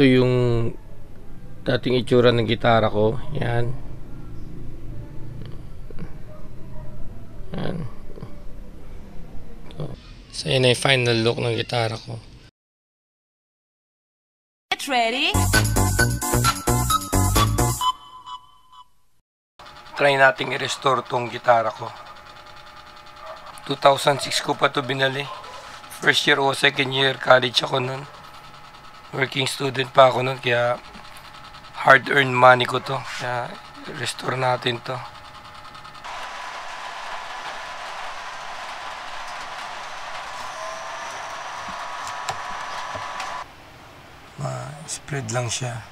Ito yung dating itsura ng gitara ko. Yan. Yan. So yun ay final look ng gitara ko. Get ready. Try nating i-restore tong gitara ko. 2006 ko pa to binali. First year o second year college ako nun. Working student pa ako nun, kaya hard-earned money ko to. Kaya restore natin to. Ma-spread lang siya.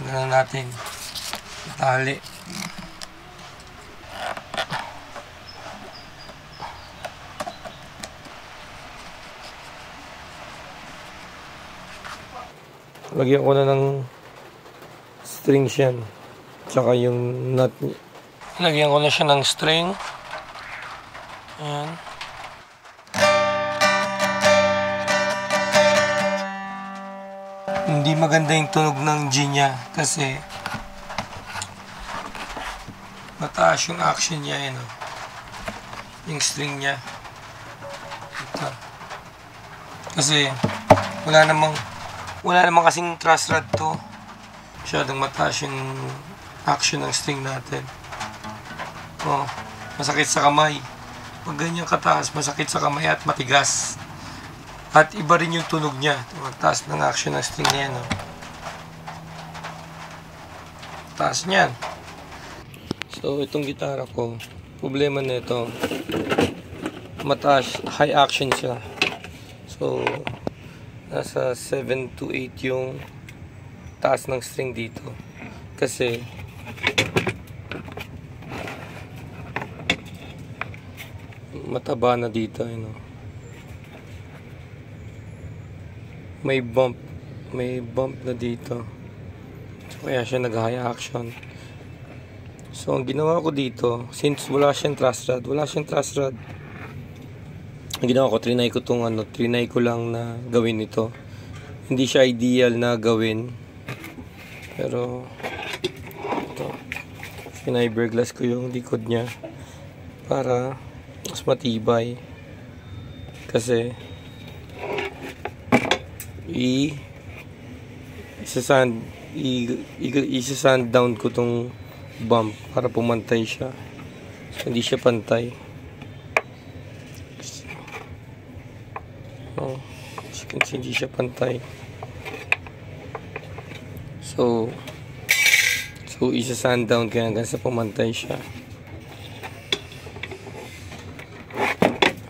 Tignan natin. Tali. Lagyan ko na ng strings yan. Tsaka yung nut. Lagyan ko na siya ng string. Ayan. Hindi maganda yung tunog ng G niya kasi mataas yung action niya, yun, oh. Yung string niya. Ito. Kasi wala namang kasing truss rod to. Masyadong mataas yung action ng string natin. Oh, masakit sa kamay. Pag ganyan kataas, masakit sa kamay at matigas. At iba rin yung tunog niya. Taas ng action ng string niya, no? Taas niyan. So, itong gitara ko, problema na ito, mataas, high action siya. So, nasa 7 to 8 yung taas ng string dito. Kasi, mataba na dito, you know? May bump na dito. So, kaya siya nag-high action. So, ang ginawa ko dito, since wala siyang truss rod, ang ginawa ko, trinay ko lang na gawin ito. Hindi siya ideal na gawin. Pero, ito, fiberglass ko yung likod niya para mas matibay. Kasi, isa-sand down ko tong bump para pumantay siya. So, hindi siya pantay. Oh, as you can see, hindi siya pantay. So isa-sand down kaya hanggang sa pumantay siya.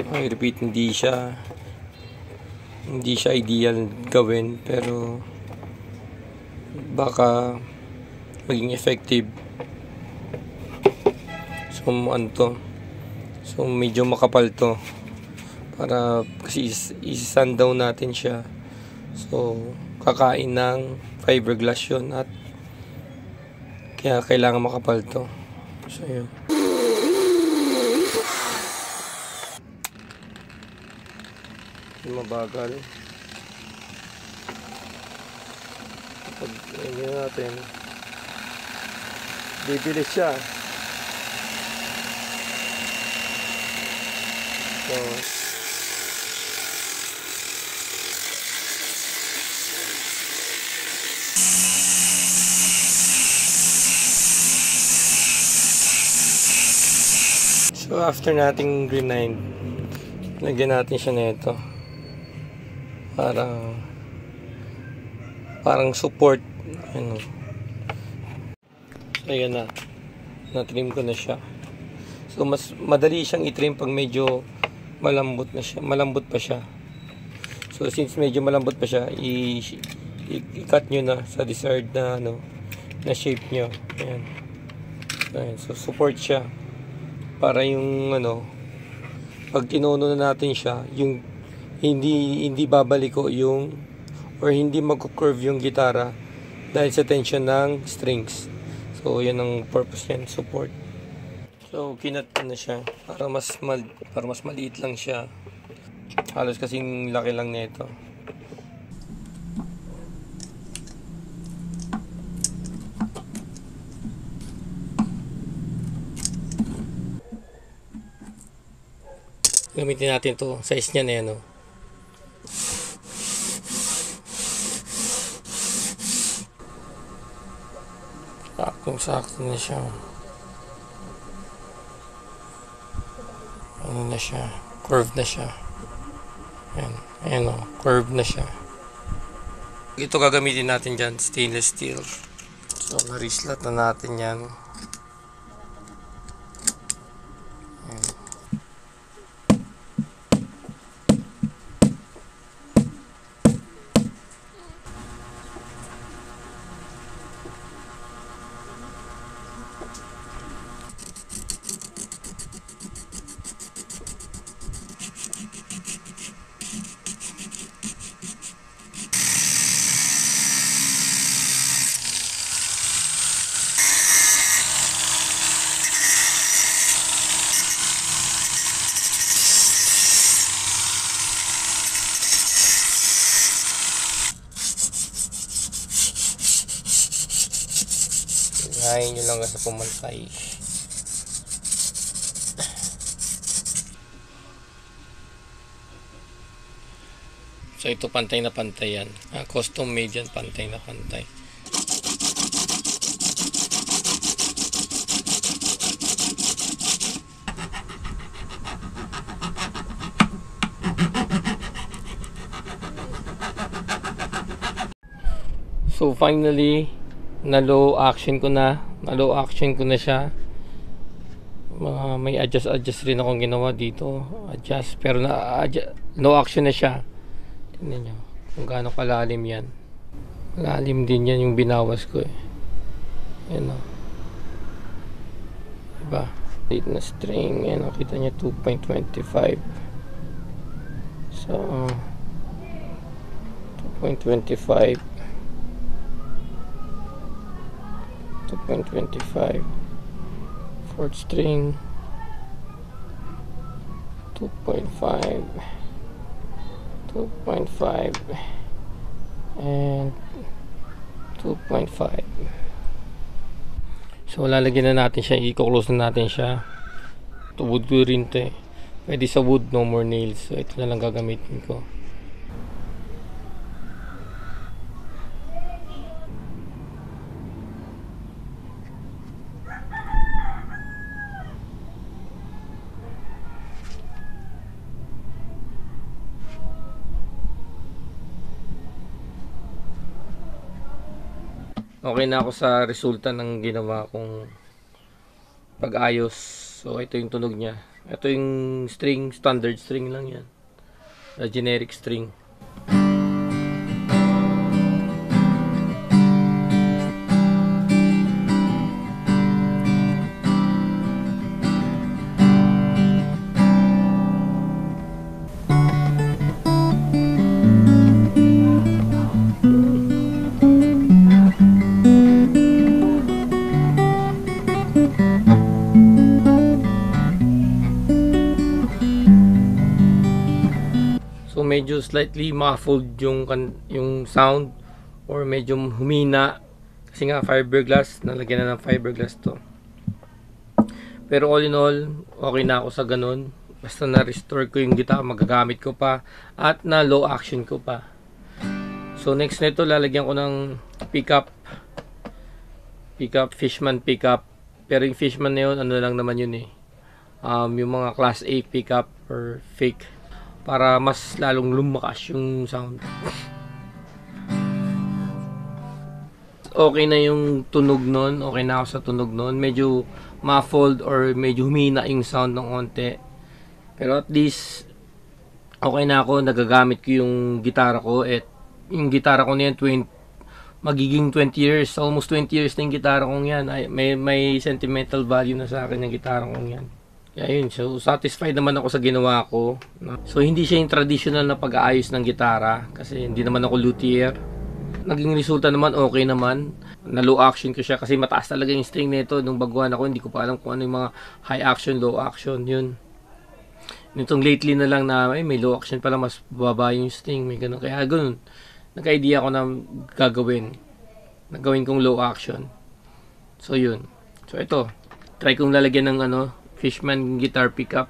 I repeat, hindi siya ideal gawin, pero baka maging effective. So medyo makapal to para kasi i-sand down natin siya. So kakain ng fiberglass yun at kaya kailangan makapal to. So yun. Mabagal. Pag ganyan natin, bibilis siya. So after nating grind, lagyan natin siya nito. Parang support, ano. Ayan na. Na-trim ko na siya. So mas madali siyang i-trim pag medyo malambot pa siya. So since medyo malambot pa siya, i-cut nyo na sa desired na na shape nyo. Ayan. Ayan. So support siya para yung pag tinono na natin siya, yung hindi babaliko yung or hindi magko-curve yung gitara dahil sa tension ng strings. So yun ang purpose yan, support. So kinat na siya para mas maliit lang siya. Halos kasing laki lang nito. Gamitin natin to, size niya na yan, oh. Saktong-sakto na siya. Ano na siya? Curve na siya. Ayan, oh, curve na siya. Ito gagamitin natin dyan, stainless steel. So, na-reslat na natin yan. Ngayon nyo lang sa pumantay. So ito pantay na pantay yan. Custom made yan, pantay na pantay. So finally, na low action ko na siya. May adjust rin akong ginawa dito, pero low action na siya. Tingnan nyo kung gaano kalalim yan. Malalim din yan yung binawas ko, eh. Ayan, o, diba? Dito na string, ayan, kita nyo 2.25. So 2.25 fourth string 2.5 and 2.5. So lalagyan na natin siya, i-close na natin siya. Ito wood ko rin to, eh. Pwede sa wood, no more nails. So ito na lang gagamitin ko. Okay na ako sa resulta ng ginawa kong pag-ayos. So ito yung tunog niya. Ito yung string, standard string lang yan. Generic string. Medyo slightly muffled yung sound, or medyo humina kasi nga fiberglass, nalagyan na ng fiberglass to. Pero all in all, okay na ako sa ganun. Basta na-restore ko yung guitar, magagamit ko pa, at na low action ko pa. So next nito, lalagyan ko ng pickup, Fishman pickup. Pero yung Fishman na yun, ano lang naman yun, eh, yung mga class A pickup or fake, para mas lalong lumakas yung sound. Okay na yung tunog nun. Okay na ako sa tunog nun. Medyo muffled or medyo humina yung sound ng onte. Pero at least okay na ako. Nagagamit ko yung gitara ko. At yung gitara ko na yan, magiging 20 years. Almost 20 years na yung gitara kong yan. May sentimental value na sa akin yung gitara kong yan. Kaya yun, so satisfied naman ako sa ginawa ko. So hindi siya yung traditional na pag-aayos ng gitara, kasi hindi naman ako luthier. naging resulta naman okay naman. Na low action ko siya kasi mataas talaga yung string nito nung baguhan ako. Hindi ko pa alam kung ano yung mga high action, low action, yun. Nitong lately na lang na may low action pala, mas bababa yung string, may ganun. Kaya ganun, nagka-idea ako na gagawin kong low action. So yun. So ito, try kong lalagyan ng Fishman guitar pickup.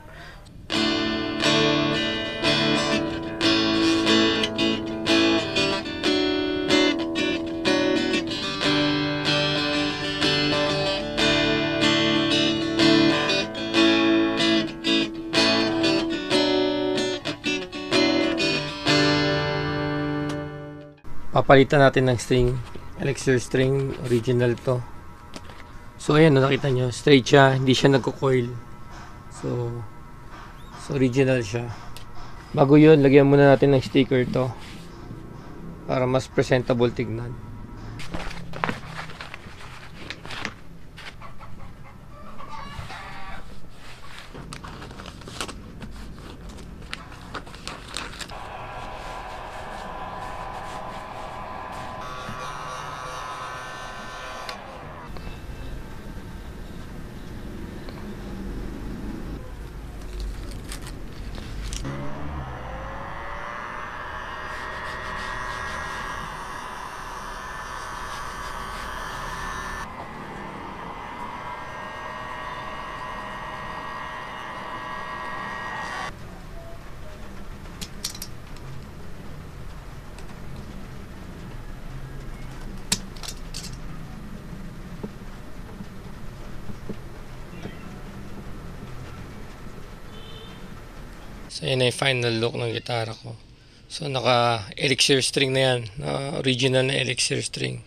Papalitan natin ng string, Elixir string, original to. So ayan, nakita nyo, straight siya, hindi siya nagko-coil. So original siya. Bago yun, lagyan muna natin ng sticker to para mas presentable tignan. So yun na yung final look ng gitara ko. So naka Elixir string na yan, original na Elixir string.